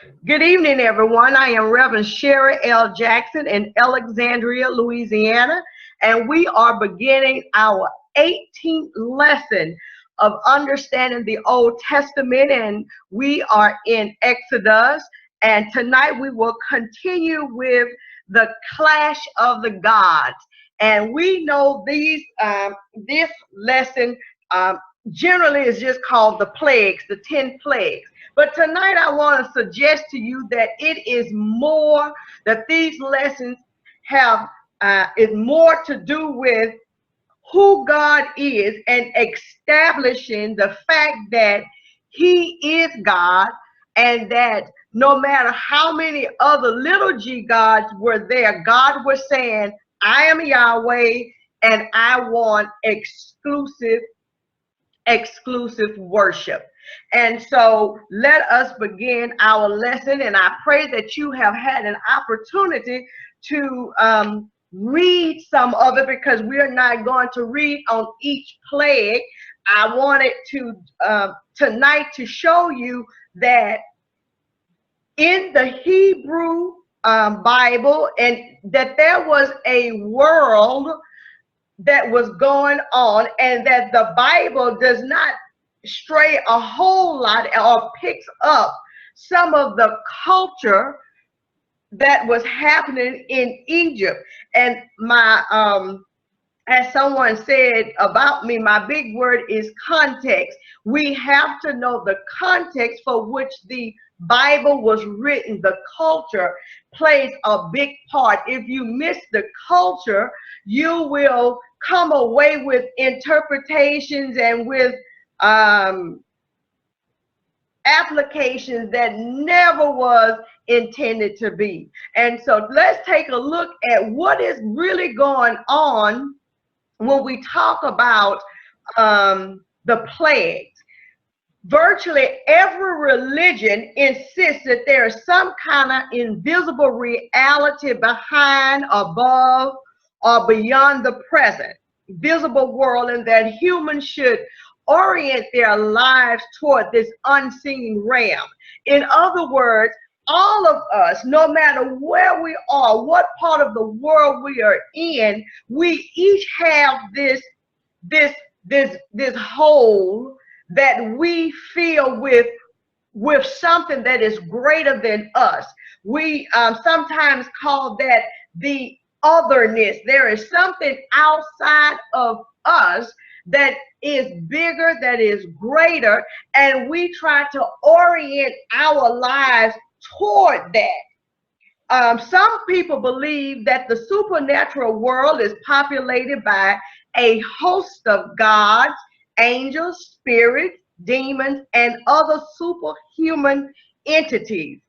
Good evening, everyone. I am Reverend Sherry L. Jackson in Alexandria, Louisiana, and we are beginning our 18th lesson of understanding the Old Testament, and we are in Exodus. And tonight we will continue with the clash of the gods. And we know this lesson generally is just called the plagues, the 10 plagues. But tonight I want to suggest to you that it is more, that these lessons have is more to do with who God is and establishing the fact that He is God, and that no matter how many other little g gods were there, God was saying, I am Yahweh and I want exclusive worship. And so let us begin our lesson, and I pray that you have had an opportunity to read some of it, because we are not going to read on each plague. I wanted to tonight to show you that in the Hebrew Bible, and that there was a world that was going on, and that the Bible does not stray a whole lot or picks up some of the culture that was happening in Egypt. And my as someone said about me, my big word is context. We have to know the context for which the Bible was written. The culture plays a big part. If you miss the culture, you will come away with interpretations and with applications that never was intended to be. And so let's take a look at what is really going on when we talk about the plagues. Virtually every religion insists that there is some kind of invisible reality behind, above, or beyond the present visible world, and that humans should orient their lives toward this unseen realm. In other words, all of us, no matter where we are, what part of the world we are in, we each have this hole that we fill with something that is greater than us. We sometimes call that the otherness. There is something outside of us that is bigger, that is greater, and we try to orient our lives toward that. Some people believe that the supernatural world is populated by a host of gods, angels, spirits, demons, and other superhuman entities.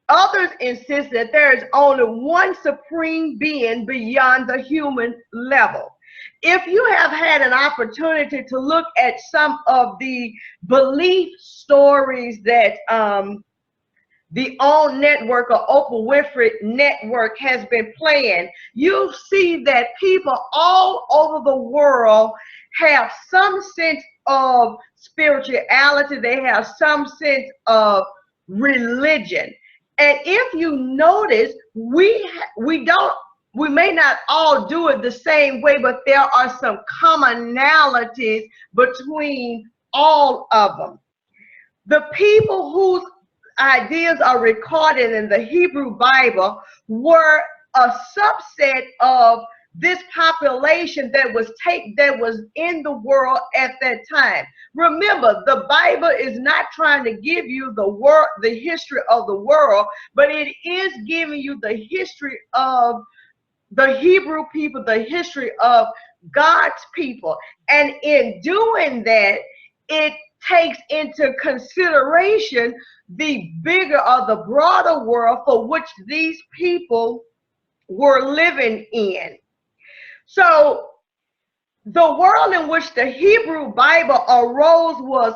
Others insist that there is only one supreme being beyond the human level. If you have had an opportunity to look at some of the belief stories that the OWN network or Oprah Winfrey network has been playing, you see that people all over the world have some sense of spirituality. They have some sense of religion. And if you notice, we may not all do it the same way, but there are some commonalities between all of them. The people whose ideas are recorded in the Hebrew Bible were a subset of this population that was in the world at that time. Remember, the Bible is not trying to give you the history of the world, but it is giving you the history of the Hebrew people, the history of God's people. And in doing that, it takes into consideration the bigger or the broader world for which these people were living in. So the world in which the Hebrew Bible arose was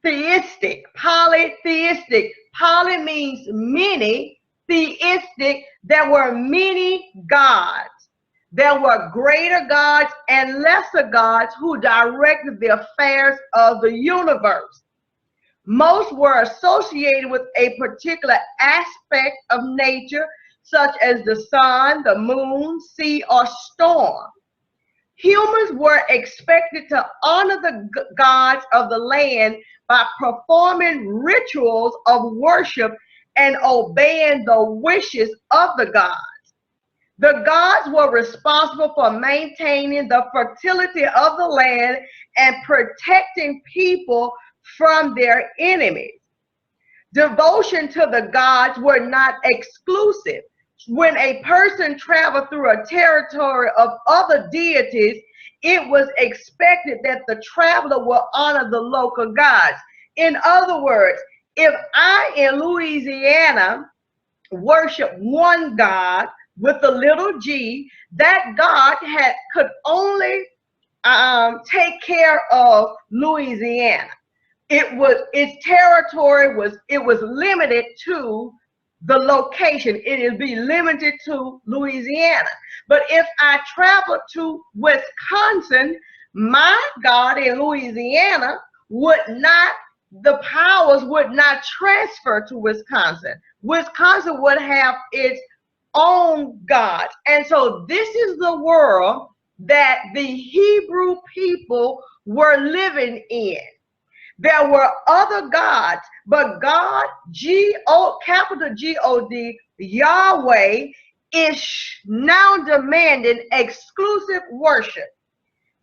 polytheistic. Poly means many. Theistic, there were many gods. There were greater gods and lesser gods who directed the affairs of the universe. Most were associated with a particular aspect of nature, such as the sun, the moon, sea, or storm. Humans were expected to honor the gods of the land by performing rituals of worship and obeying the wishes of the gods. The gods were responsible for maintaining the fertility of the land and protecting people from their enemies. Devotion to the gods were not exclusive. When a person traveled through a territory of other deities, it was expected that the traveler will honor the local gods. In other words, if I in Louisiana worship one God with a little g, that God could only take care of Louisiana. Its territory was limited to the location. It would be limited to Louisiana. But if I travel to Wisconsin, my God in Louisiana the powers would not transfer to Wisconsin. Wisconsin would have its own gods. And so this is the world that the Hebrew people were living in. There were other gods, but God, capital G-O-D, Yahweh, is now demanding exclusive worship.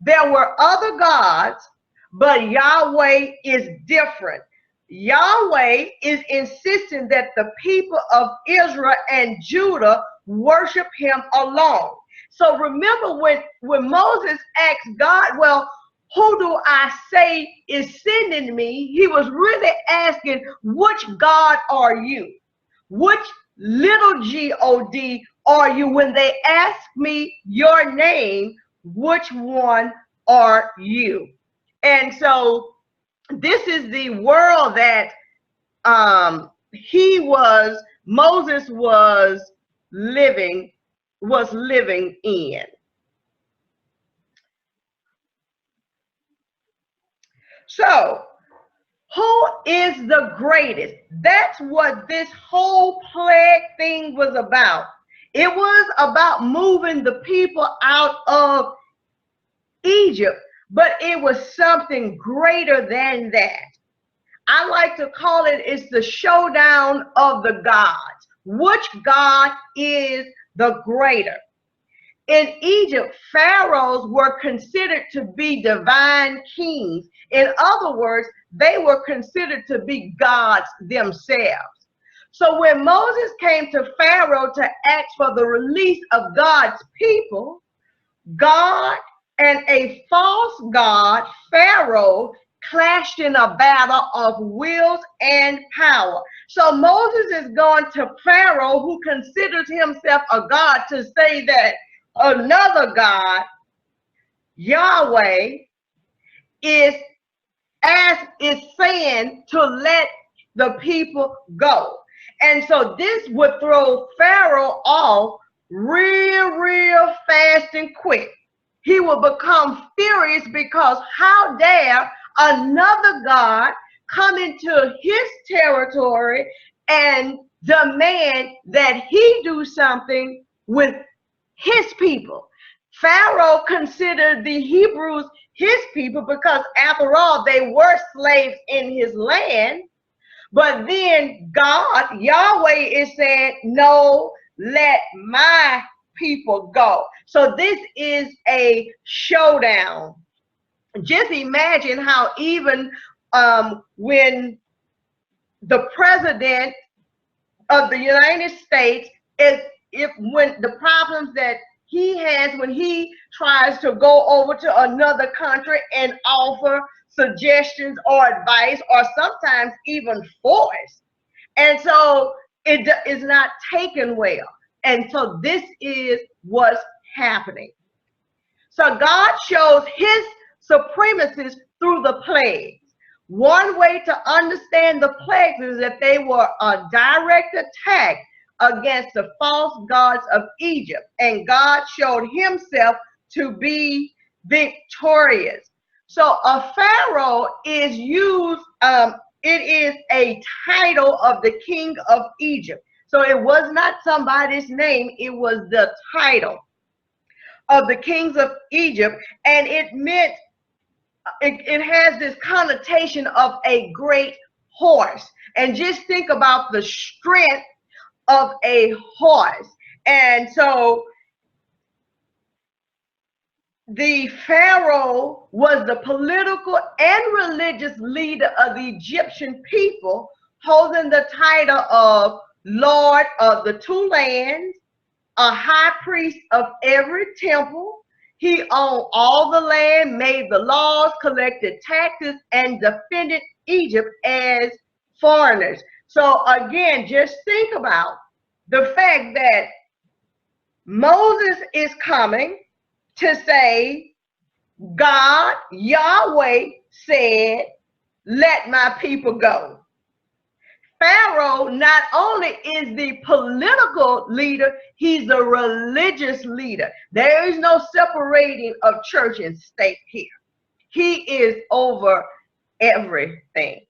There were other gods, but Yahweh is different. Yahweh is insisting that the people of Israel and Judah worship him alone. So remember when Moses asked God, well, who do I say is sending me? He was really asking, which God are you? Which little G-O-D are you? When they ask me your name, which one are you? And so this is the world that Moses was living in. So, who is the greatest? That's what this whole plague thing was about. It was about moving the people out of Egypt, but it was something greater than that. I like to call it's the showdown of the gods. Which God is the greater? In Egypt, pharaohs were considered to be divine kings. In other words, they were considered to be gods themselves. So when Moses came to Pharaoh to ask for the release of God's people, God and a false god, Pharaoh, clashed in a battle of wills and power. So Moses is going to Pharaoh, who considers himself a god, to say that another God, Yahweh, is saying to let the people go. And so this would throw Pharaoh off real fast and quick. He will become furious because how dare another God come into his territory and demand that he do something with his people. Pharaoh considered the Hebrews his people because after all, they were slaves in his land. But then God, Yahweh, is saying, no, let my people go. So this is a showdown. Just imagine how even when the president of the United States, when the problems that he has when he tries to go over to another country and offer suggestions or advice or sometimes even force. And so it is not taken well. And so this is what's happening. So God shows his supremacy through the plagues. One way to understand the plagues is that they were a direct attack against the false gods of Egypt, and God showed himself to be victorious. So a pharaoh is used it is a title of the king of Egypt. So it was not somebody's name, it was the title of the kings of Egypt, and it meant, it has this connotation of a great horse. And just think about the strength of a horse. And so the Pharaoh was the political and religious leader of the Egyptian people, holding the title of Lord of the two lands, a high priest of every temple. He owned all the land, made the laws, collected taxes, and defended Egypt as foreigners. So again, just think about the fact that Moses is coming to say, God, Yahweh said, let my people go. Pharaoh not only is the political leader, he's the religious leader. There is no separating of church and state here. He is over everything.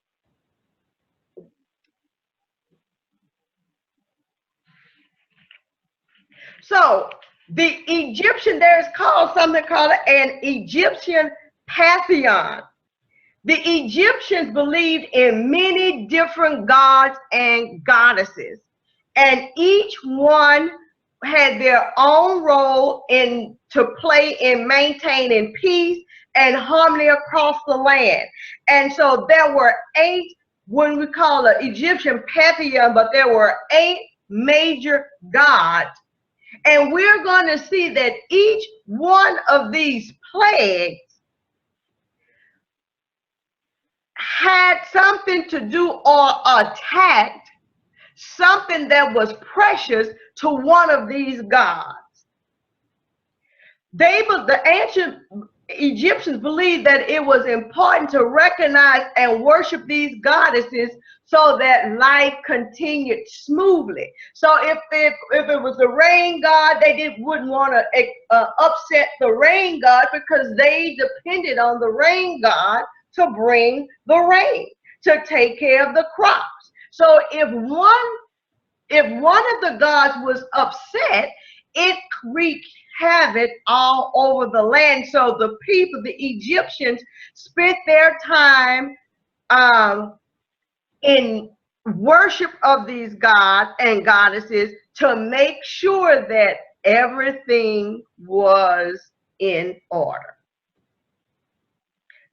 So the Egyptian, there's called something called an Egyptian pantheon. The Egyptians believed in many different gods and goddesses, and each one had their own role to play in maintaining peace and harmony across the land. And so there were 8, when we call it Egyptian pantheon, but there were 8 major gods. And we're going to see that each one of these plagues had something to do or attacked something that was precious to one of these gods. The ancient Egyptians believed that it was important to recognize and worship these goddesses so that life continued smoothly. So if it was the rain god, they wouldn't want to upset the rain god, because they depended on the rain god to bring the rain, to take care of the crops. So if one of the gods was upset, it wreaked havoc all over the land. So the people, the Egyptians, spent their time in worship of these gods and goddesses to make sure that everything was in order.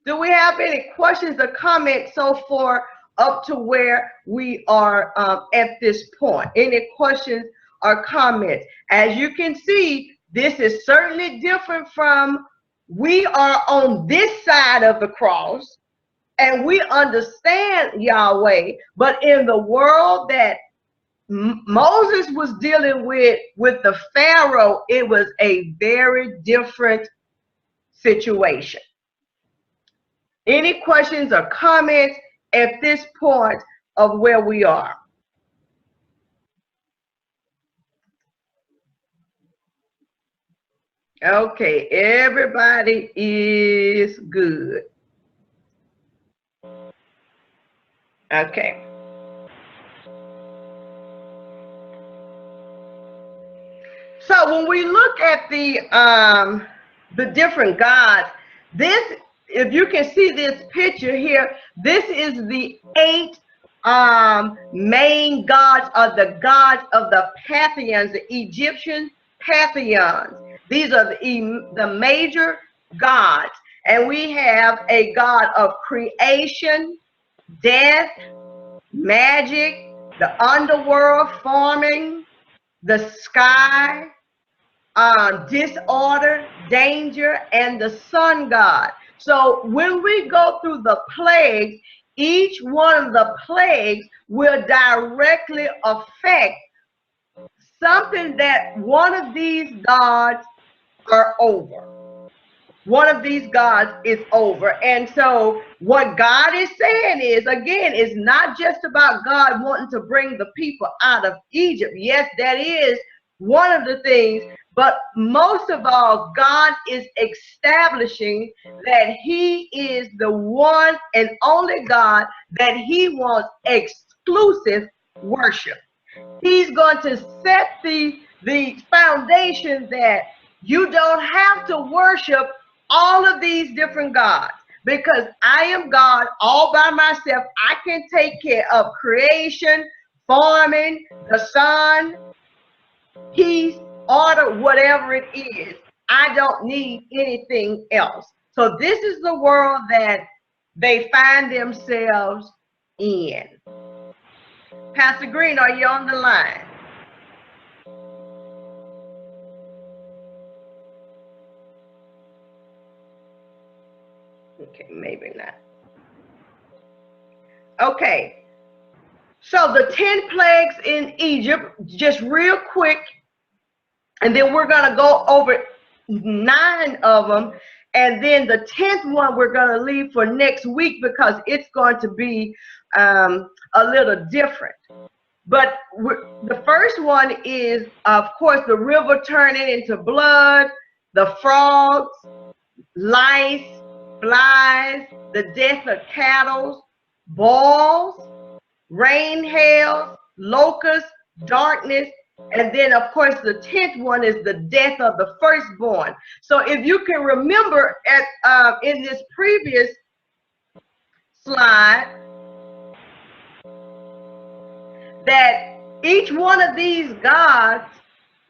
Do we have any questions or comments so far up to where we are at this point? Any questions or comments? As you can see, this is certainly different from, we are on this side of the cross and we understand Yahweh, but in the world that Moses was dealing with the Pharaoh, it was a very different situation. Any questions or comments at this point of where we are? Okay, everybody is good. Okay. So when we look at the different gods, this, if you can see this picture here, this is the 8 main gods, of the gods of the pantheons, the Egyptian pantheons. These are the major gods. And we have a god of creation, death, magic, the underworld, forming, the sky, disorder, danger, and the sun god. So when we go through the plagues, each one of the plagues will directly affect something that one of these gods are over. One of these gods is over. And so what God is saying is, again, it's not just about God wanting to bring the people out of Egypt. Yes, that is one of the things, but most of all, God is establishing that he is the one and only God that he wants exclusive worship. He's going to set the foundation that you don't have to worship all of these different gods, because I am God all by myself. I can take care of creation, farming, the sun, peace, order, whatever it is. I don't need anything else. So this is the world that they find themselves in. Pastor Green, are you on the line? Okay, maybe not. Okay, so the 10 plagues in Egypt, just real quick, and then we're going to go over 9 of them, and then the 10th one we're going to leave for next week because it's going to be a little different. But the first one is, of course, the river turning into blood, the frogs, lice, flies, the death of cattle, boils, rain, hail, locusts, darkness, and then, of course, the 10th one is the death of the firstborn. So if you can remember in this previous slide, that each one of these gods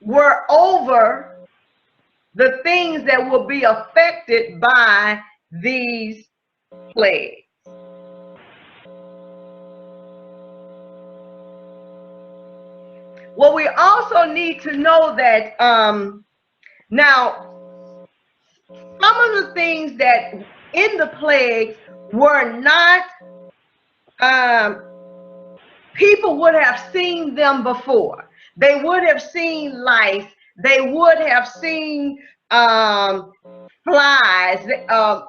were over the things that will be affected by these plagues. Well, we also need to know that now some of the things that in the plagues were not people would have seen them before. They would have seen lice. They would have seen flies, or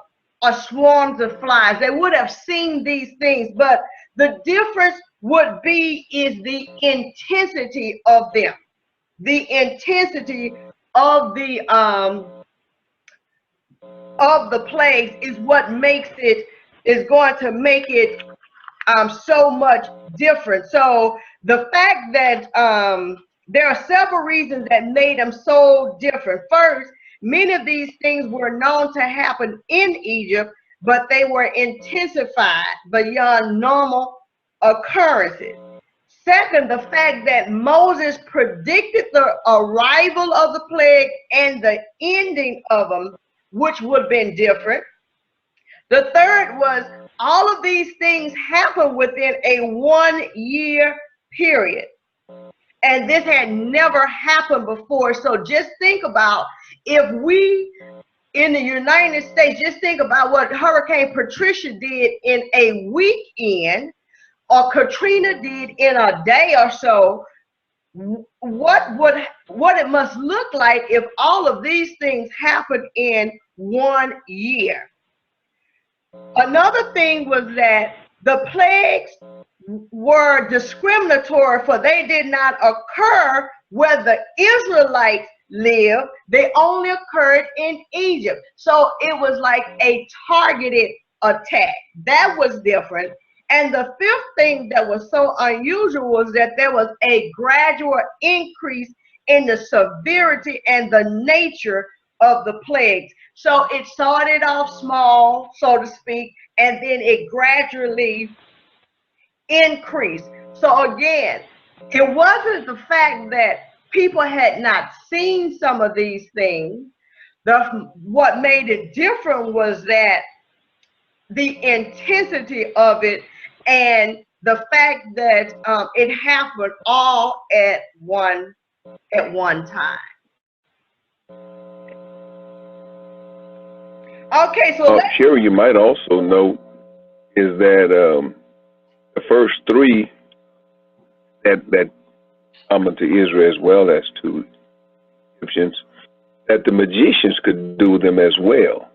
swarms of flies. They would have seen these things, but the difference would be is the intensity of them. The intensity of the plagues is what makes it, is going to make it so much different. So the fact that there are several reasons that made them so different. First, many of these things were known to happen in Egypt, but they were intensified beyond normal occurrences. Second, the fact that Moses predicted the arrival of the plague and the ending of them, which would have been different. The third was all of these things happened within a 1-year period. And this had never happened before. So just think about, if we in the United States, just think about what Hurricane Patricia did in a weekend, or Katrina did in a day or so. What it must look like if all of these things happened in 1 year. Another thing was that the plagues were discriminatory, for they did not occur where the Israelites lived. They only occurred in Egypt. So it was like a targeted attack. That was different. And the fifth thing that was so unusual was that there was a gradual increase in the severity and the nature of the plagues. So it started off small, so to speak, and then it gradually increased. So again, it wasn't the fact that people had not seen some of these things. What made it different was that the intensity of it and the fact that it happened all at one time. Okay, so Sherry, you might also note is that the first 3 that come to Israel as well as to Egyptians, that the magicians could do them as well.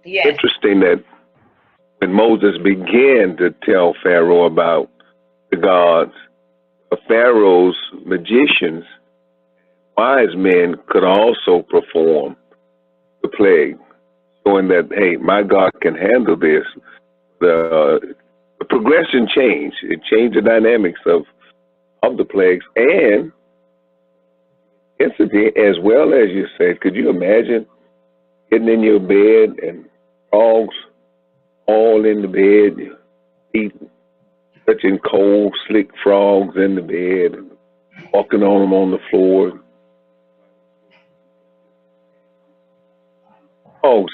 yes. Interesting that when Moses began to tell Pharaoh about the gods, Pharaoh's magicians, wise men could also perform the plague, showing that, hey, my God can handle this. The progression changed. It changed the dynamics of the plagues and intensity, as well as you said. Could you imagine getting in your bed and frogs all in the bed, your feet touching cold, slick frogs in the bed, and walking on them on the floor? Frogs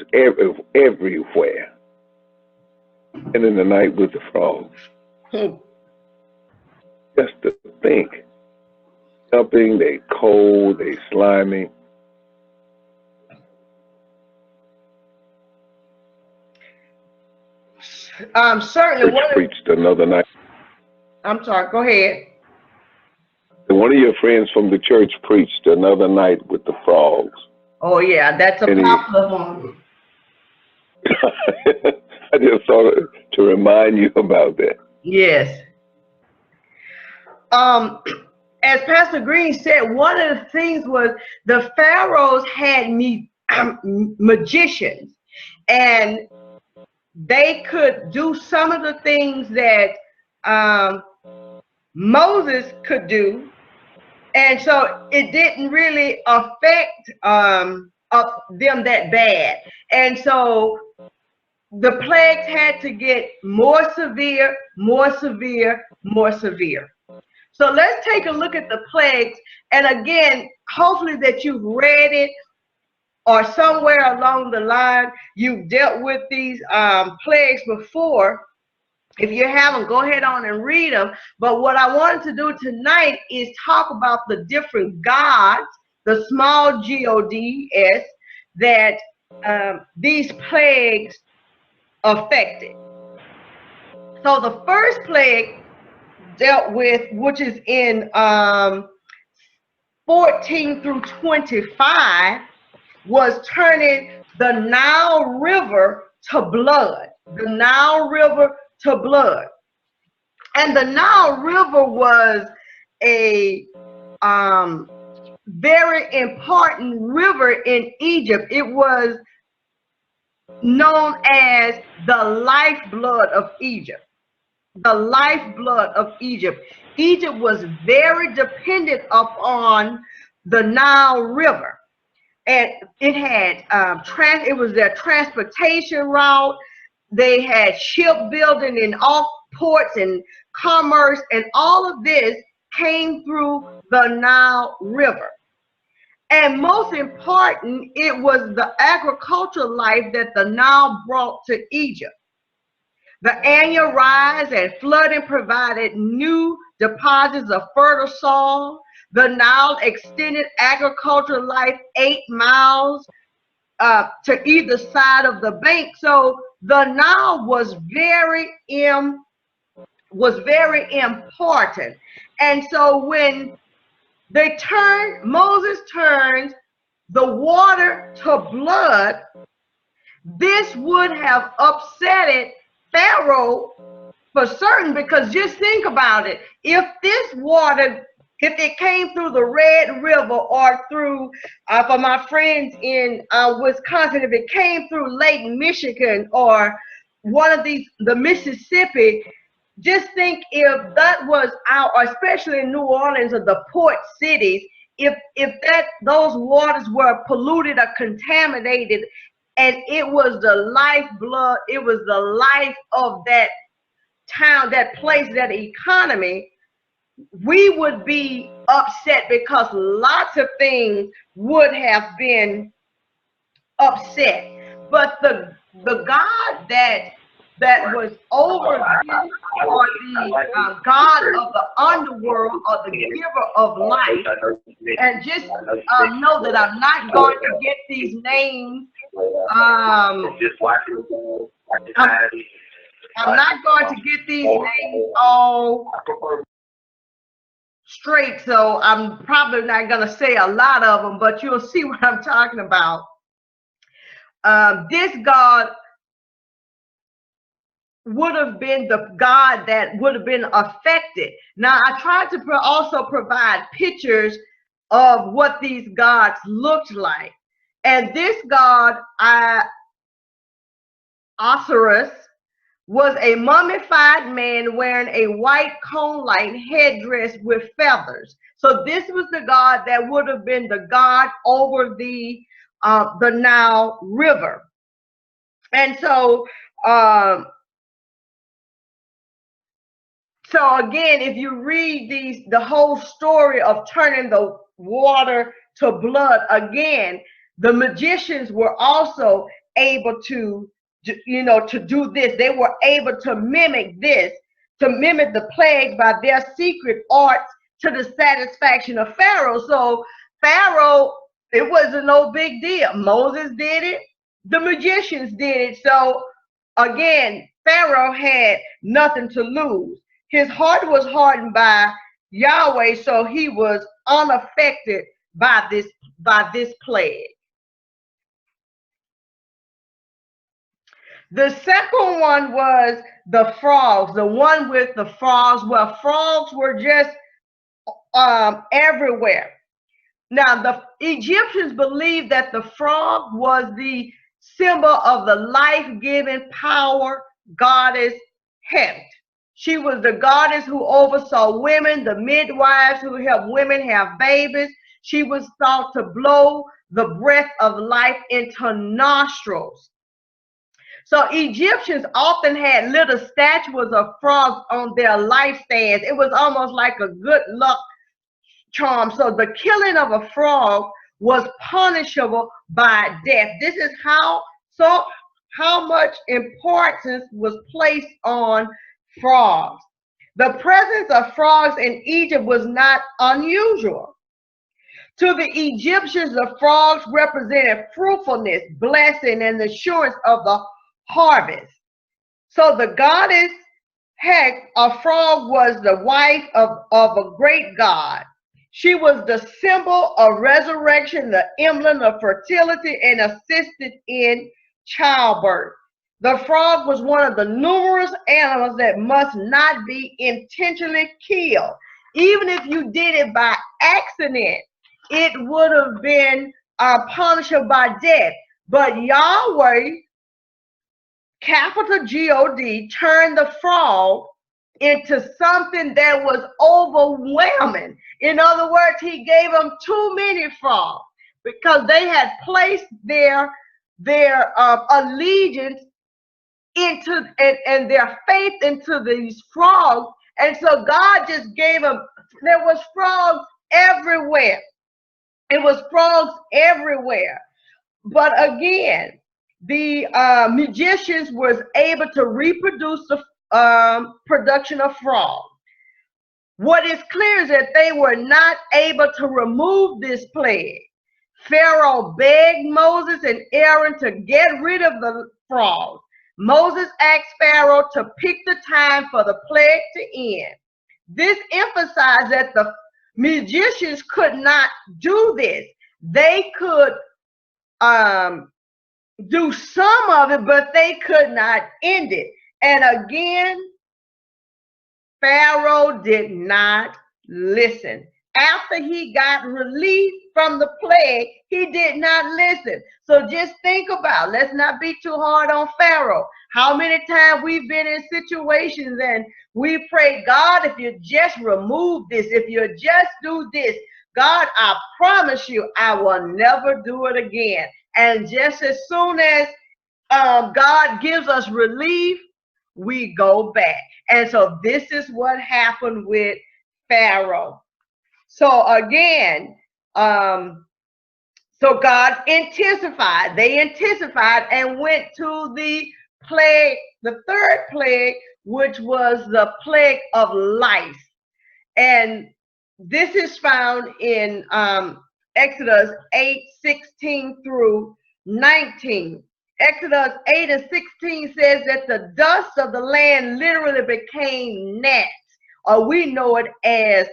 everywhere. And in the night with the frogs. Just to think. Jumping, they cold, they slimy. Certainly. Preached another night. I'm sorry, go ahead. One of your friends from the church preached another night with the frogs. Oh yeah, that's a popular one. I just thought to remind you about that. Yes. As Pastor Green said, one of the things was the pharaohs had magicians, and they could do some of the things that Moses could do, and so it didn't really affect them that bad. And so the plagues had to get more severe, more severe, more severe. So let's take a look at the plagues. And again, hopefully that you've read it, or somewhere along the line you've dealt with these plagues before. If you haven't, go ahead on and read them. But what I wanted to do tonight is talk about the different gods, the small gods, that these plagues affected. So the first plague dealt with, which is in 14 through 25, was turning the Nile River to blood. The Nile River to blood. And the Nile River was a very important river in Egypt. It was known as the lifeblood of Egypt. The lifeblood of Egypt. Egypt was very dependent upon the Nile River. And it had it was their transportation route. They had shipbuilding in all ports and commerce, and all of this came through the Nile River. And most important, it was the agricultural life that the Nile brought to Egypt. The annual rise and flooding provided new deposits of fertile soil. The Nile extended agricultural life 8 miles to either side of the bank. So the Nile was very important. And so when Moses turns the water to blood, this would have upset Pharaoh for certain, because just think about it. If this water, if it came through the Red River, or through, for my friends in Wisconsin, if it came through Lake Michigan or one of the Mississippi, just think if that was out, or especially in New Orleans or the port cities, if those waters were polluted or contaminated, and it was the lifeblood, it was the life of that town, that place, that economy, we would be upset, because lots of things would have been upset. But the God that was over this, or the God of the underworld, or the giver of life, and just know that I'm not going to get these names. I'm not going to get these names all straight, so I'm probably not going to say a lot of them, but you'll see what I'm talking about. This God would have been the god that would have been affected. Now, I tried to also provide pictures of what these gods looked like. And this god, Osiris, was a mummified man wearing a white cone-like headdress with feathers. So this was the god that would have been the god over the Nile River. And so, so again, if you read the whole story of turning the water to blood, again, the magicians were also able to, to do this. They were able to mimic this, to mimic the plague by their secret arts to the satisfaction of Pharaoh. So Pharaoh, it wasn't no big deal. Moses did it. The magicians did it. So again, Pharaoh had nothing to lose. His heart was hardened by Yahweh, so he was unaffected by this plague. The second one was the frogs, the one with the frogs. Well, frogs were just everywhere. Now, the Egyptians believed that the frog was the symbol of the life-giving power goddess Het. She was the goddess who oversaw women, the midwives who helped women have babies. She was thought to blow the breath of life into nostrils. So Egyptians often had little statues of frogs on their life stands. It was almost like a good luck charm. So the killing of a frog was punishable by death. This is how much importance was placed on frogs. The presence of frogs in Egypt was not unusual. To the Egyptians, the frogs represented fruitfulness, blessing, and the assurance of the harvest. So the goddess Het, a frog, was the wife of a great god. She was the symbol of resurrection, the emblem of fertility, and assisted in childbirth. The frog was one of the numerous animals that must not be intentionally killed. Even if you did it by accident, it would have been punishable by death. But Yahweh, capital G-O-D, turned the frog into something that was overwhelming. In other words, he gave them too many frogs because they had placed their allegiance into and their faith into these frogs. And so God just gave them, there was frogs everywhere. It was frogs everywhere. But again, the magicians was able to reproduce the production of frogs. What is clear is that they were not able to remove this plague. Pharaoh begged Moses and Aaron to get rid of the frogs. Moses asked Pharaoh to pick the time for the plague to end. This emphasized that the magicians could not do this. They could do some of it, but they could not end it. And again, Pharaoh did not listen. After he got relief from the plague, he did not listen. So just think about, let's not be too hard on Pharaoh. How many times we've been in situations and we pray, God, if you just remove this, if you just do this, God, I promise you, I will never do it again. And just as soon as God gives us relief, we go back. And so this is what happened with Pharaoh. So again, so God intensified. They intensified and went to the plague, the third plague, which was the plague of lice. And this is found in Exodus 8:16 through 19. Exodus 8 and 16 says that the dust of the land literally became gnats, or we know it as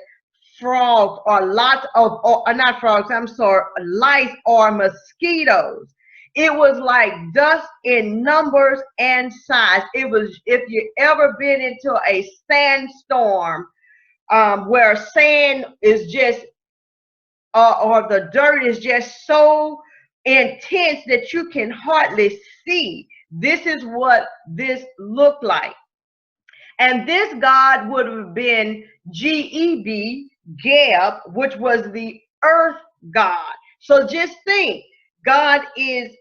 frogs, or lots of, or not frogs, I'm sorry, lice or mosquitoes. It was like dust in numbers and size. It was, if you ever been into a sandstorm, where sand is just, or the dirt is just so intense that you can hardly see. This is what this looked like. And this god would have been Geb, Geb, which was the earth god. So just think, God is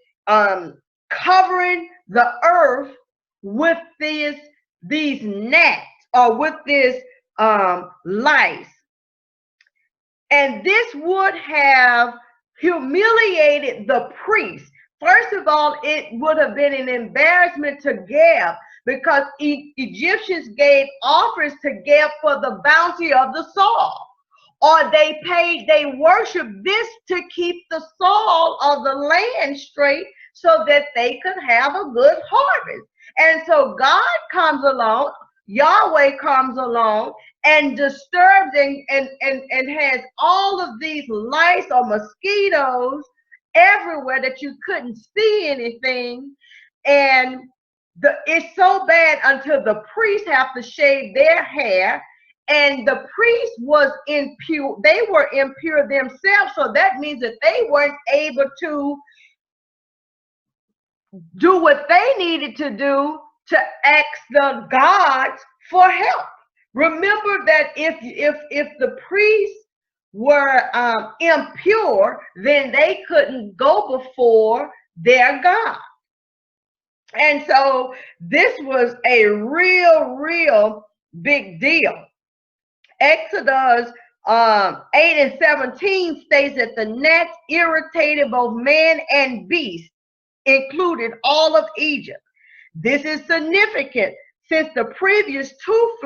covering the earth with these gnats, or with this lice. And this would have humiliated the priest. First of all, it would have been an embarrassment to Geb, because Egyptians gave offerings to Geb for the bounty of the soil. Or they worshiped this to keep the soil of the land straight so that they could have a good harvest. And so God comes along, Yahweh comes along and disturbs and has all of these lice or mosquitoes everywhere that you couldn't see anything. And it's so bad until the priests have to shave their hair. And the priest was impure. They were impure themselves. So that means that they weren't able to do what they needed to do to ask the gods for help. Remember that if the priests were impure, then they couldn't go before their God. And so this was a real big deal. Exodus 8 and 17 states that the gnats irritated both man and beast, included all of Egypt. This is significant since the previous two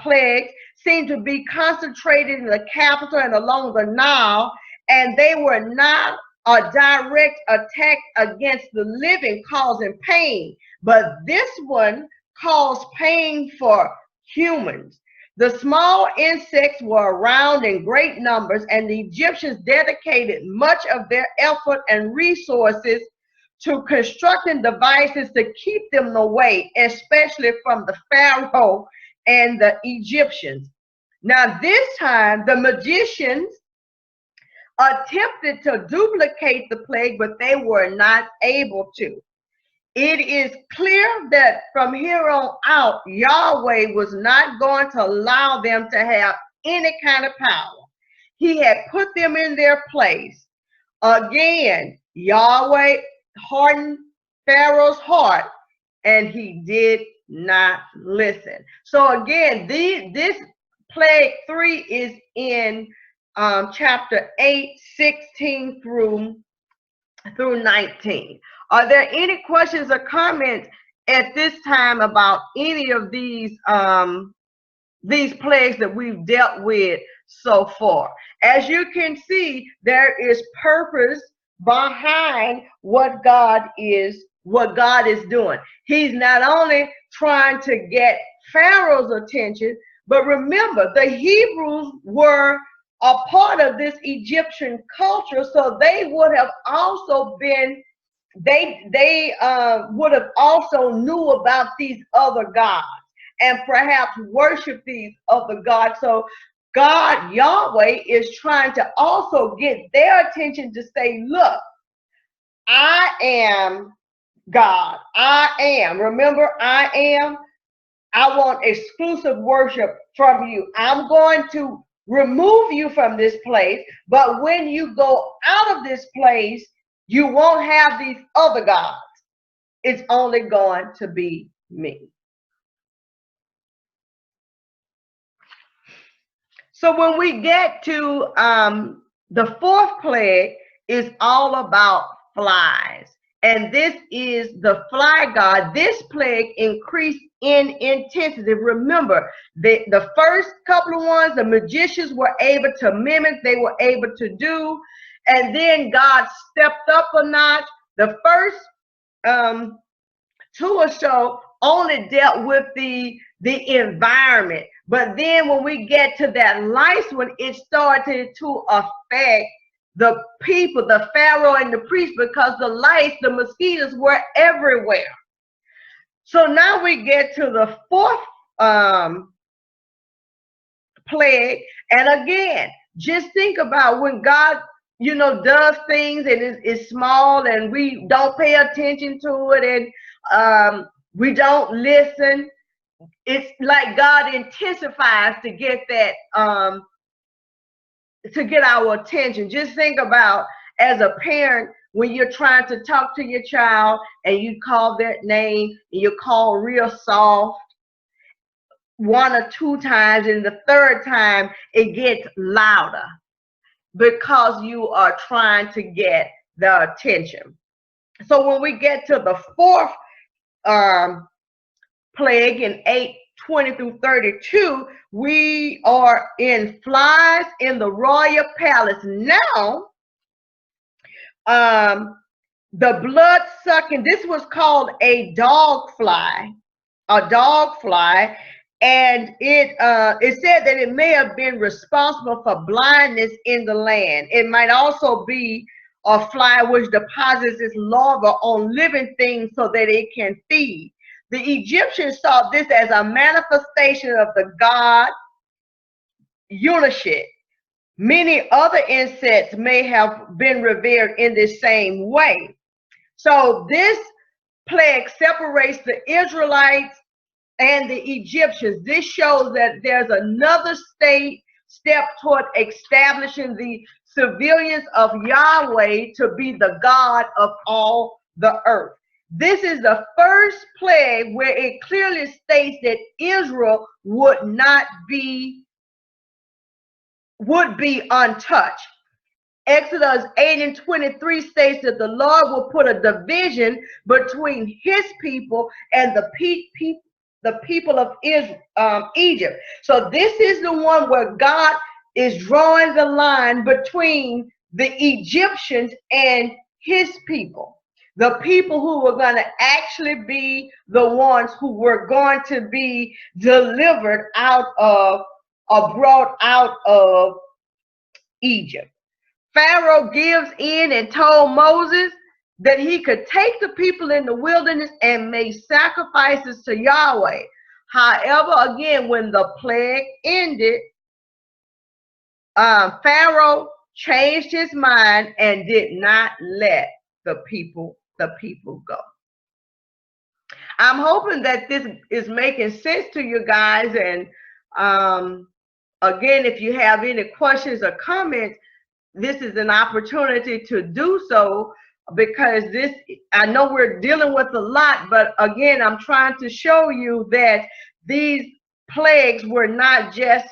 plagues seemed to be concentrated in the capital and along the Nile, and they were not a direct attack against the living causing pain, but this one caused pain for humans. The small insects were around in great numbers, and the Egyptians dedicated much of their effort and resources to constructing devices to keep them away, especially from the Pharaoh and the Egyptians. Now, this time, the magicians attempted to duplicate the plague, but they were not able to. It is clear that from here on out, Yahweh was not going to allow them to have any kind of power. He had put them in their place. Again, Yahweh hardened Pharaoh's heart, and he did not listen. So again, this plague 3 is in chapter 8, 16 through 19. Are there any questions or comments at this time about any of these plagues that we've dealt with so far? As you can see, there is purpose behind what God is doing. He's not only trying to get Pharaoh's attention, but remember, the Hebrews were a part of this Egyptian culture, so they would have also been, they would have also knew about these other gods and perhaps worship these other gods. So God, Yahweh, is trying to also get their attention to say, look, I am God. I am. Remember, I am. I want exclusive worship from you. I'm going to remove you from this place, but when you go out of this place, you won't have these other gods. It's only going to be me. So when we get to the fourth plague, is all about flies. And this is the fly god. This plague increased in intensity. Remember, the first couple of ones, the magicians were able to mimic, they were able to do. And then God stepped up a notch. The first two or so only dealt with the environment. But then when we get to that lice one, it started to affect the people, the Pharaoh and the priests, because the lice, the mosquitoes were everywhere. So now we get to the fourth plague. And again, just think about when God, does things and it's small and we don't pay attention to it, and we don't listen. It's like God intensifies to get that, to get our attention. Just think about, as a parent, when you're trying to talk to your child and you call their name and you call real soft one or two times, and the third time it gets louder because you are trying to get the attention. So when we get to the fourth plague in 8:20 through 32, we are in flies in the royal palace. Now, the blood sucking, this was called a dog fly, and it said that it may have been responsible for blindness in the land. It might also be a fly which deposits its larva on living things so that it can feed. The Egyptians saw this as a manifestation of the god Uatchit. Many other insects may have been revered in this same way. So this plague separates the Israelites and the Egyptians. This shows that there's another step toward establishing the civilians of Yahweh to be the God of all the earth. This is the first plague where it clearly states that Israel would be untouched. Exodus 8:23 states that the Lord will put a division between his people and the people of Egypt. So this is the one where God is drawing the line between the Egyptians and his people. The people who were going to actually be the ones who were going to be delivered out of, or brought out of, Egypt. Pharaoh gives in and told Moses that he could take the people in the wilderness and make sacrifices to Yahweh. However, again, when the plague ended, Pharaoh changed his mind and did not let the people go. I'm hoping that this is making sense to you guys. And again, if you have any questions or comments, this is an opportunity to do so, because I know we're dealing with a lot, but again, I'm trying to show you that these plagues were not just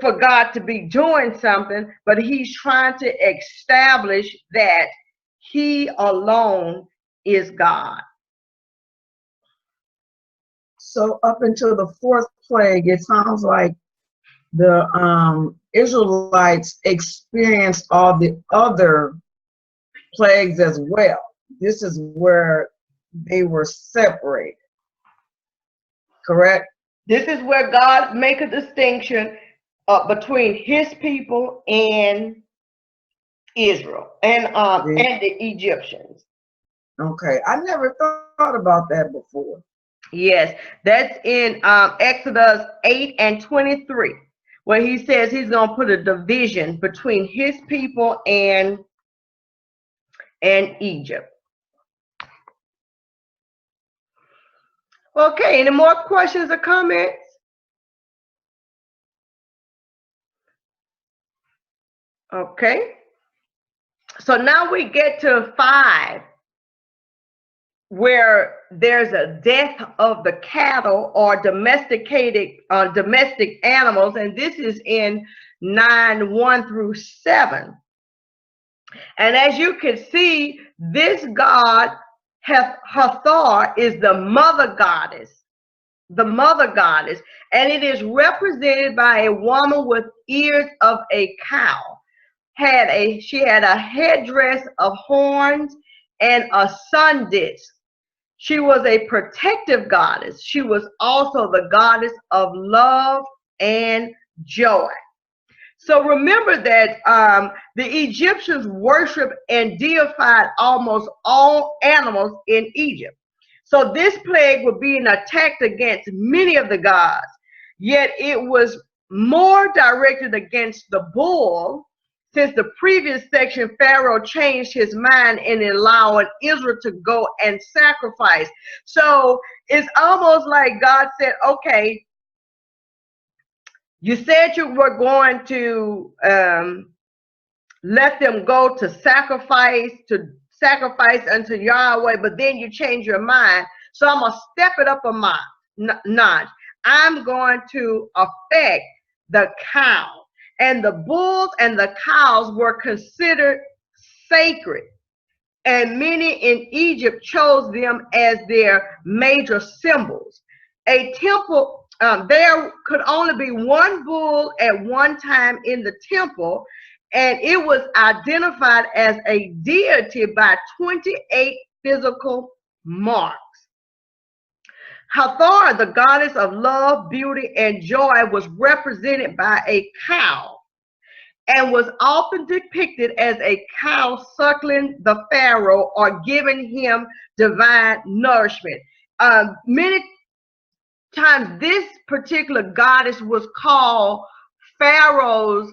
for God to be doing something, but he's trying to establish that he alone is God. So up until the fourth plague, it sounds like the Israelites experienced all the other plagues as well. This is where they were separated, correct? This is where God make a distinction between his people and Israel and the Egyptians. Okay, I never thought about that before. Yes, that's in Exodus 8:23, where he says he's going to put a division between his people and Egypt. Okay, any more questions or comments? Okay, so now we get to 5, where there's a death of the cattle or domestic animals, and this is in 9:1 through 7. And as you can see, this god Hathor is the mother goddess, and it is represented by a woman with ears of a cow. She had a headdress of horns and a sun disk. She was a protective goddess. She was also the goddess of love and joy. So remember that the Egyptians worshiped and deified almost all animals in Egypt. So this plague would be an attack against many of the gods, yet it was more directed against the bull, since the previous section Pharaoh changed his mind in allowing Israel to go and sacrifice. So it's almost like God said, okay, you said you were going to let them go to sacrifice unto Yahweh, but then you change your mind. So I'm going to step it up a notch. I'm going to affect the cow. And the bulls and the cows were considered sacred. And many in Egypt chose them as their major symbols. A temple, there could only be one bull at one time in the temple, and it was identified as a deity by 28 physical marks. Hathor, the goddess of love, beauty, and joy, was represented by a cow and was often depicted as a cow suckling the Pharaoh or giving him divine nourishment. Many times this particular goddess was called Pharaoh's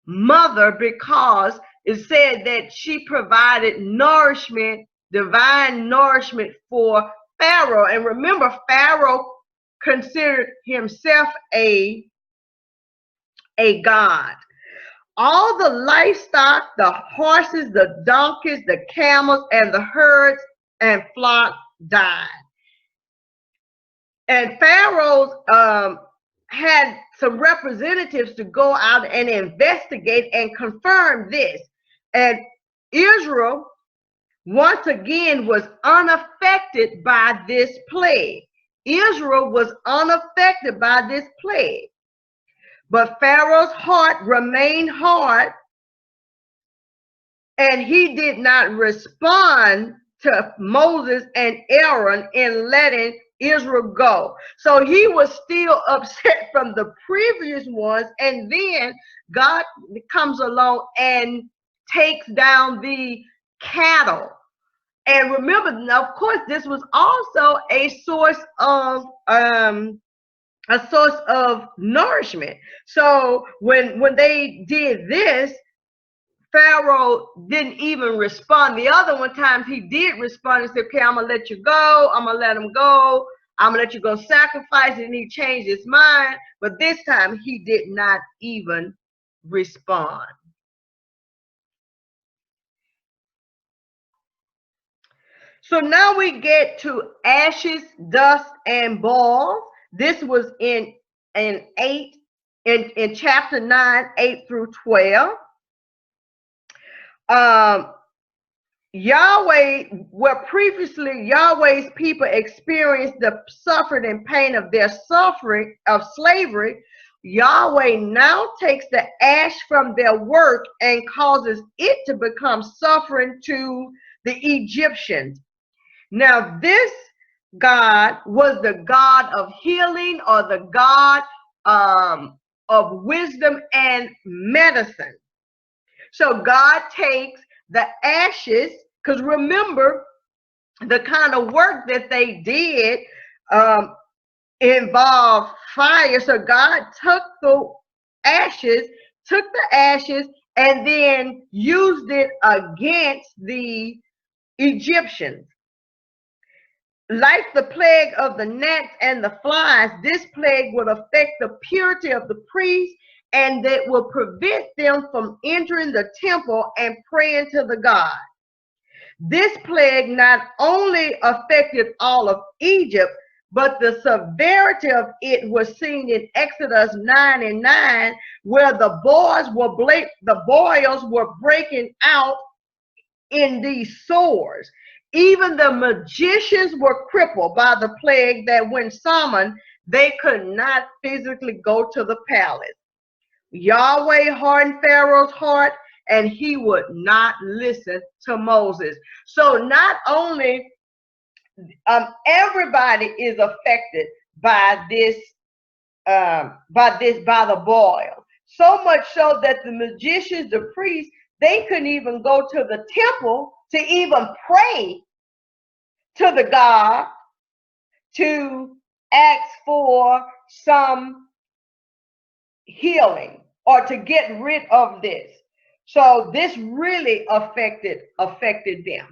mother because it said that she provided nourishment, divine nourishment for Pharaoh. And remember, Pharaoh considered himself a god. All the livestock, the horses, the donkeys, the camels, and the herds and flocks died. And Pharaoh had some representatives to go out and investigate and confirm this. And Israel, once again, was unaffected by this plague. Israel was unaffected by this plague. But Pharaoh's heart remained hard, and he did not respond to Moses and Aaron in letting Israel go. So he was still upset from the previous ones, and then God comes along and takes down the cattle. And remember, now, of course, this was also a source of nourishment. So when they did this, Pharaoh didn't even respond. The other one times he did respond and said, okay, I'm gonna let you go, I'm gonna let him go, I'm gonna let you go sacrifice, and he changed his mind. But this time he did not even respond. So now we get to ashes, dust, and balls. This was in chapter 9, 8 through 12. Yahweh, where previously Yahweh's people experienced the suffering and pain of their suffering of slavery, Yahweh now takes the ash from their work and causes it to become suffering to the Egyptians. Now, this God was the God of healing, or the God of wisdom and medicine. So God takes the ashes, because remember, the kind of work that they did involved fire. So God took the ashes, and then used it against the Egyptians. Like the plague of the gnats and the flies, this plague would affect the purity of the priests, and that will prevent them from entering the temple and praying to the God. This plague not only affected all of Egypt, but the severity of it was seen in Exodus 9 and 9, where the boils were breaking out in these sores. Even the magicians were crippled by the plague, that when summoned, they could not physically go to the palace. Yahweh hardened Pharaoh's heart, and he would not listen to Moses. So not only everybody is affected by the boil. So much so that the magicians, the priests, they couldn't even go to the temple to even pray to the god to ask for some healing or to get rid of this. So this really affected them.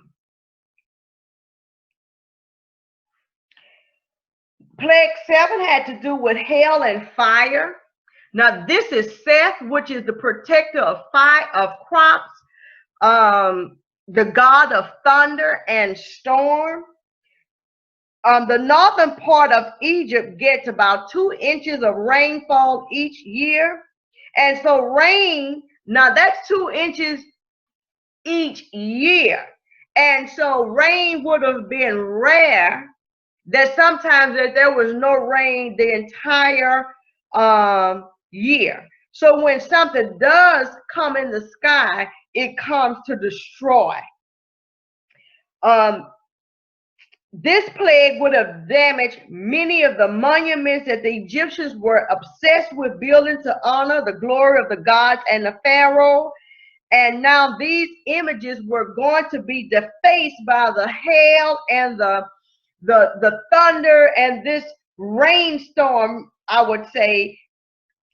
Plague 7 had to do with hail and fire. Now this is Seth, which is the protector of fire, of crops, the god of thunder and storm. The northern part of Egypt gets about 2 inches of rainfall each year. And so rain, now that's 2 inches each year. And so rain would have been rare, that sometimes that there was no rain the entire year. So when something does come in the sky, it comes to destroy. This plague would have damaged many of the monuments that the Egyptians were obsessed with building to honor the glory of the gods and the Pharaoh. And now these images were going to be defaced by the hail and the thunder and this rainstorm, I would say,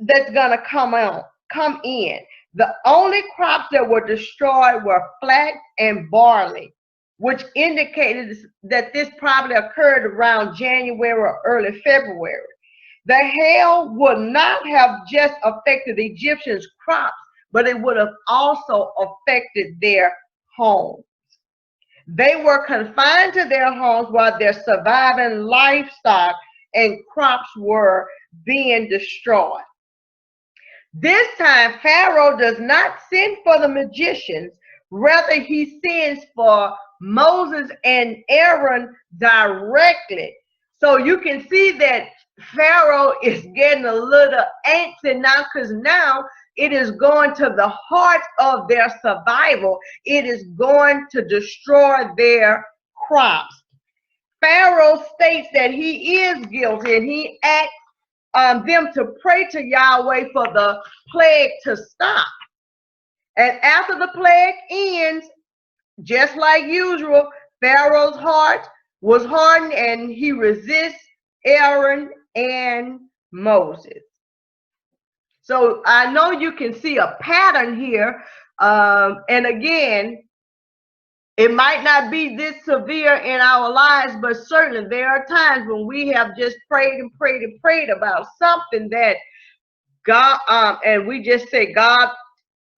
that's gonna come in. The only crops that were destroyed were flax and barley, which indicated that this probably occurred around January or early February. The hail would not have just affected the Egyptians' crops, but it would have also affected their homes. They were confined to their homes while their surviving livestock and crops were being destroyed. This time, Pharaoh does not send for the magicians. Rather, he sends for Moses and Aaron directly. So you can see that Pharaoh is getting a little antsy now, because now it is going to the heart of their survival. It is going to destroy their crops. Pharaoh states that he is guilty, and he asks them to pray to Yahweh for the plague to stop. And after the plague ends, just like usual, Pharaoh's heart was hardened and he resists Aaron and Moses. So I know you can see a pattern here. And again, it might not be this severe in our lives, but certainly there are times when we have just prayed and prayed and prayed about something that God, and we just say, God,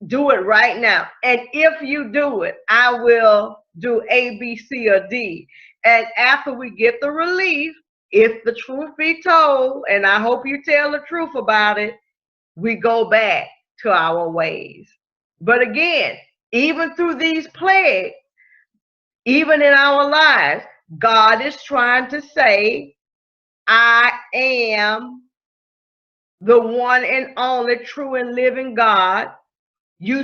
do it right now. And if you do it, I will do A, B, C, or D. And after we get the relief, if the truth be told, and I hope you tell the truth about it, we go back to our ways. But again, even through these plagues, even in our lives, God is trying to say, I am the one and only true and living God. You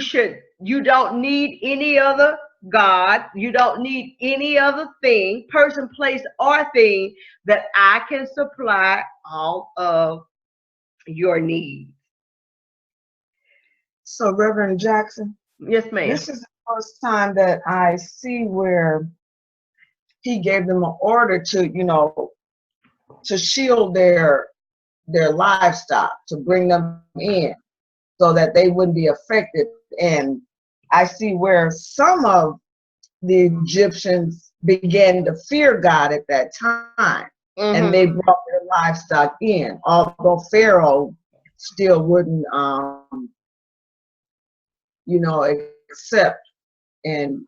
don't need any other God. You don't need any other thing, person, place, or thing that I can supply all of your needs. So, Reverend Jackson, Yes, ma'am. this is the first time that I see where he gave them an order to, to shield their livestock, to bring them in so that they wouldn't be affected. And I see where some of the Egyptians began to fear God at that time, and they brought their livestock in, although Pharaoh still wouldn't, accept and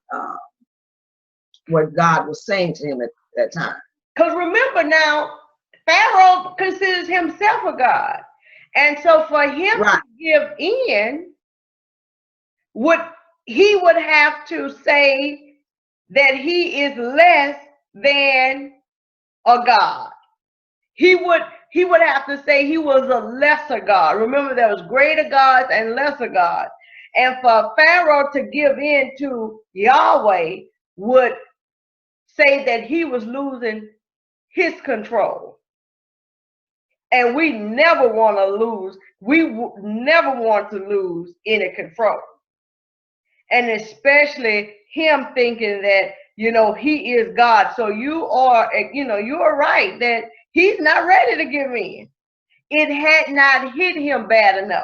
what God was saying to him at that time. Because remember now, Pharaoh considers himself a god. And so for him to give in, he would have to say that he is less than a god. He would have to say he was a lesser god. Remember, there was greater gods and lesser gods. And for Pharaoh to give in to Yahweh would say that he was losing his control. And we never want to lose. We never want to lose any control. And especially him thinking that, you know, he is God. So you are, you know, you are right that he's not ready to give in. It had not hit him bad enough.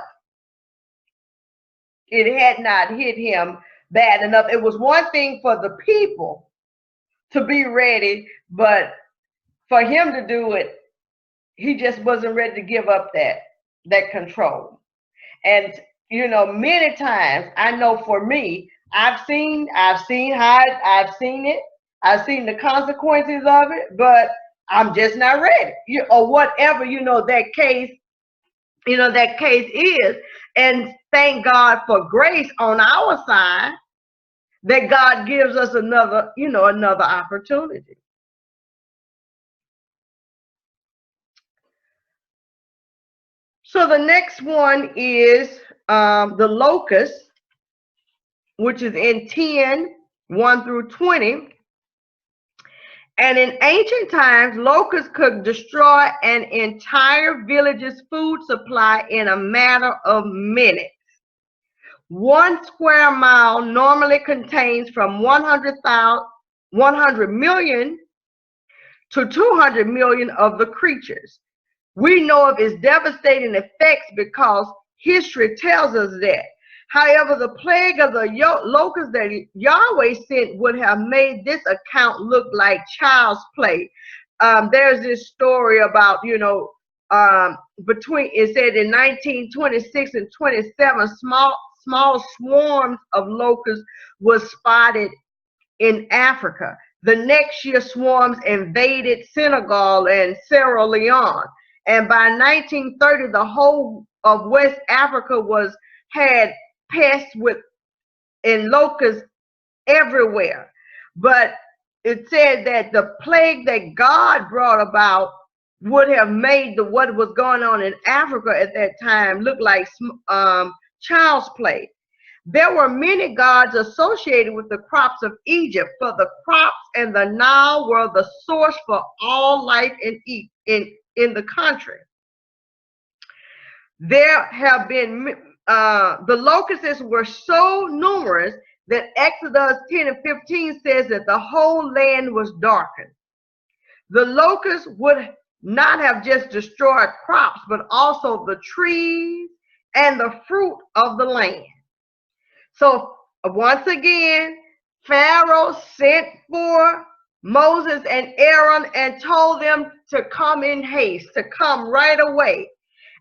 It had not hit him bad enough. It was one thing for the people to be ready, but for him to do it, he just wasn't ready to give up that control. And you know, many times, I know for me, I've seen how I've seen it. I've seen the consequences of it, but I'm just not ready. Or whatever, you know, that case is. And thank God for grace on our side that God gives us another opportunity. So the next one is the Locusts, which is in 10:1 through 20. And in ancient times, locusts could destroy an entire village's food supply in a matter of minutes. 1 square mile normally contains from 100 million to 200 million of the creatures. We know of its devastating effects because history tells us that. However, the plague of the locusts that Yahweh sent would have made this account look like child's play. There's this story about, you know, it said in 1926 and 27, small swarms of locusts was spotted in Africa. The next year, swarms invaded Senegal and Sierra Leone. And by 1930, the whole of West Africa had pests and locusts everywhere. But it said that the plague that God brought about would have made what was going on in Africa at that time look like child's play. There were many gods associated with the crops of Egypt, for the crops and the Nile were the source for all life in the country. There have been the locusts were so numerous that Exodus 10 and 15 says that the whole land was darkened. The locusts would not have just destroyed crops, but also the trees and the fruit of the land. So once again, Pharaoh sent for Moses and Aaron and told them to come in haste, to come right away.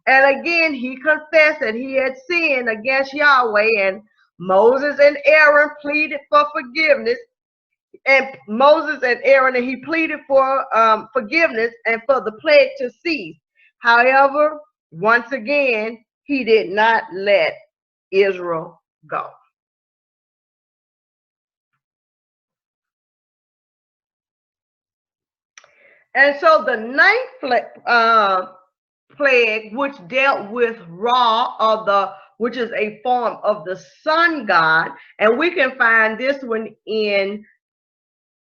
And again, he confessed that he had sinned against Yahweh, and Moses and Aaron pleaded for forgiveness. And he pleaded for forgiveness and for the plague to cease. However, once again, he did not let Israel go. And so the ninth plague, which dealt with Ra, which is a form of the sun god, and we can find this one in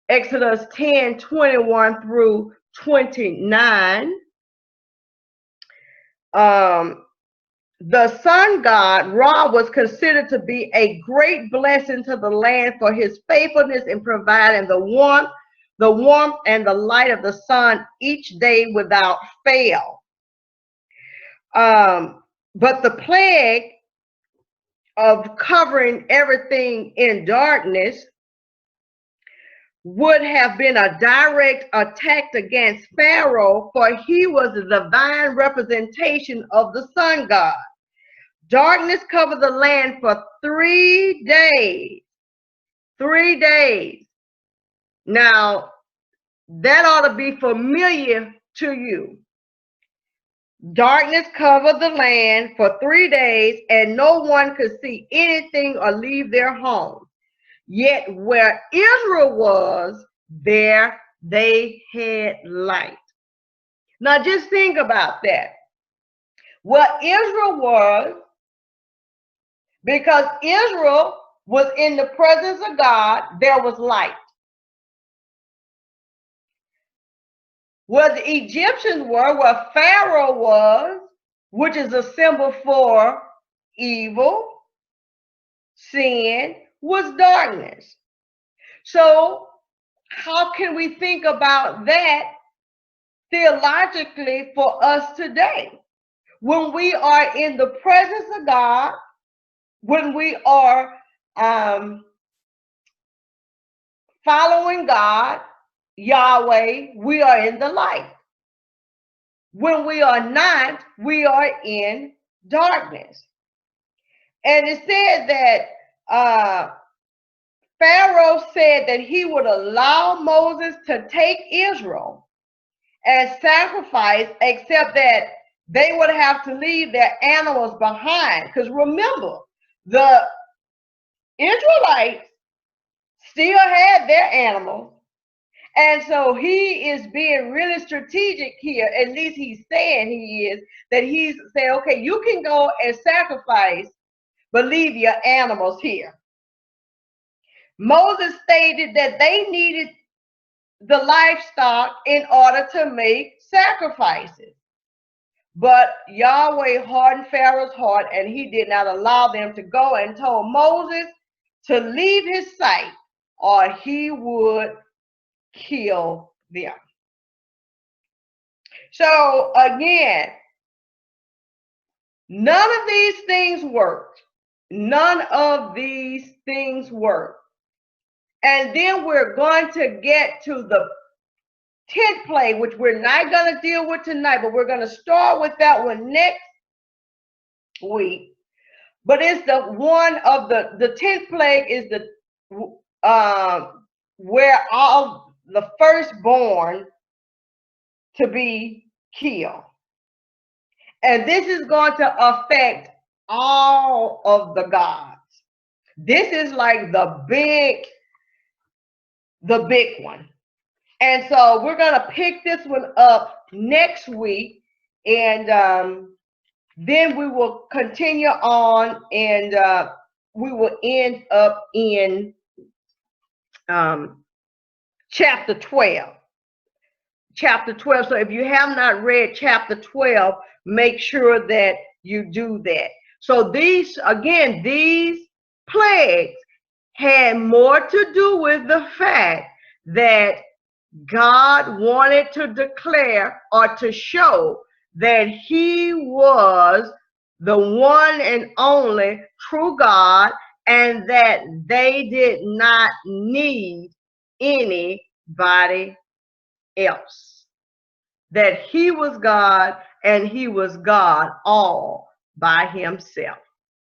Exodus 10:21 through 29. The sun god Ra was considered to be a great blessing to the land for his faithfulness in providing the warmth and the light of the sun each day without fail. But the plague of covering everything in darkness would have been a direct attack against Pharaoh, for he was the divine representation of the sun god. Darkness covered the land for 3 days. 3 days. Now, that ought to be familiar to you. Darkness covered the land for 3 days, and no one could see anything or leave their home. Yet where Israel was, there they had light. Now just think about that. Where Israel was, because Israel was in the presence of God, there was light. where the Egyptians were, where Pharaoh was, which is a symbol for evil, sin, was darkness. So how can we think about that theologically for us today? When we are in the presence of God, when we are following God, Yahweh, we are in the light. When we are not, we are in darkness. And it said that Pharaoh said that he would allow Moses to take Israel and sacrifice, except that they would have to leave their animals behind. Because remember, the Israelites still had their animals. And so he is being really strategic here. At least he's saying he is, that he's saying, okay, you can go and sacrifice, but leave your animals here. Moses stated that they needed the livestock in order to make sacrifices. But Yahweh hardened Pharaoh's heart, and he did not allow them to go, and told Moses to leave his sight, or he would kill them. So again, none of these things worked. None of these things worked. And then we're going to get to the 10th plague, which we're not going to deal with tonight, but we're going to start with that one next week. But it's the one of the 10th plague is the where all the firstborn to be killed. And this is going to affect all of the gods. This is like the big one. And so we're going to pick this one up next week, and then we will continue on, and we will end up in chapter 12. Chapter 12. So if you have not read chapter 12, make sure that you do that. So these plagues had more to do with the fact that God wanted to declare or to show that he was the one and only true God, and that they did not need anybody else. That he was God, and he was God all by himself.